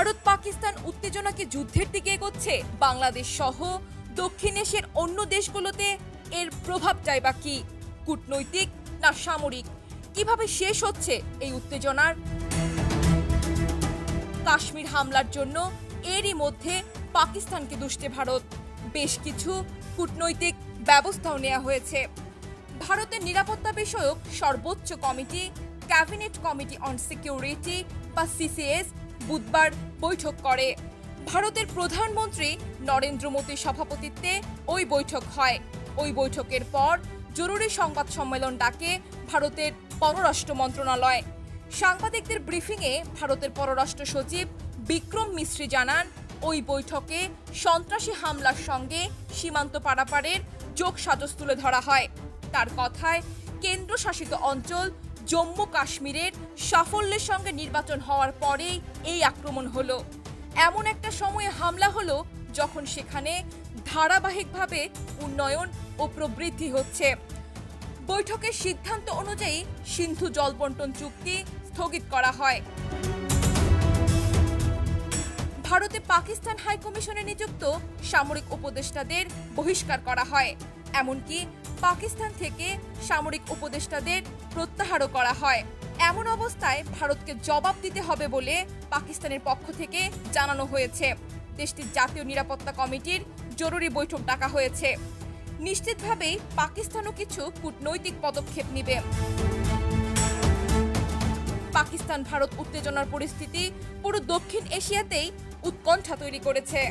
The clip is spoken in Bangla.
ভারত পাকিস্তান উত্তেজনাকে যুদ্ধের দিকে এগোচ্ছে। বাংলাদেশ সহ দক্ষিণ এশিয়ার অন্য দেশগুলোতে এর প্রভাবটাই বা কি? কূটনৈতিক না সামরিক? কিভাবে শেষ হচ্ছে এই উত্তেজনার? কাশ্মীর হামলার জন্য এরই মধ্যে পাকিস্তানকে দুষছে ভারত। বেশ কিছু কূটনৈতিক ব্যবস্থাও নেওয়া হয়েছে। ভারতের নিরাপত্তা বিষয়ক সর্বোচ্চ committee cabinet committee on security বা সিসিএস বুধবার বৈঠক করে। ভারতের প্রধানমন্ত্রী নরেন্দ্র মোদীর সভাপতিত্বে ওই বৈঠক হয়। ওই বৈঠকের পর জরুরি সংবাদ সম্মেলন ডাকে ভারতের পররাষ্ট্র মন্ত্রণালয়। সাংবাদিকদের ব্রিফিংয়ে ভারতের পররাষ্ট্র সচিব বিক্রম মিশ্রি জানান, ওই বৈঠকে সন্ত্রাসী হামলার সঙ্গে সীমান্ত পারাপারের যোগসাজশ তুলে ধরা হয়। তার কথায়, কেন্দ্রশাসিত অঞ্চল জম্মু কাশ্মীরের সাফল্যের সঙ্গে নির্বাচন হওয়ার পরেই এই আক্রমণ হলো। এমন একটা সময়ে হামলা হলো যখন সেখানে ধারাবাহিকভাবে উন্নয়ন ও প্রবৃদ্ধি হচ্ছে। বৈঠকের সিদ্ধান্ত অনুযায়ী সিন্ধু জলবন্টন চুক্তি স্থগিত করা হয়। ভারতে পাকিস্তান হাইকমিশনে নিযুক্ত সামরিক উপদেষ্টাদের বহিষ্কার করা হয়। এমনকি পাকিস্তান থেকে সামরিক উপদেষ্টাদের প্রত্যাহারও করা হয়। এমন অবস্থায় ভারতকে জবাব দিতে হবে বলে পাকিস্তানের পক্ষ থেকে জানানো হয়েছে। দেশটির জাতীয় নিরাপত্তা কমিটির জরুরি বৈঠক ডাকা হয়েছে। নিশ্চিতভাবেই পাকিস্তানও কিছু কূটনৈতিক পদক্ষেপ নেবে। পাকিস্তান ভারত উত্তেজনার পরিস্থিতি পুরো দক্ষিণ এশিয়াতেই উৎকণ্ঠা তৈরি করেছে।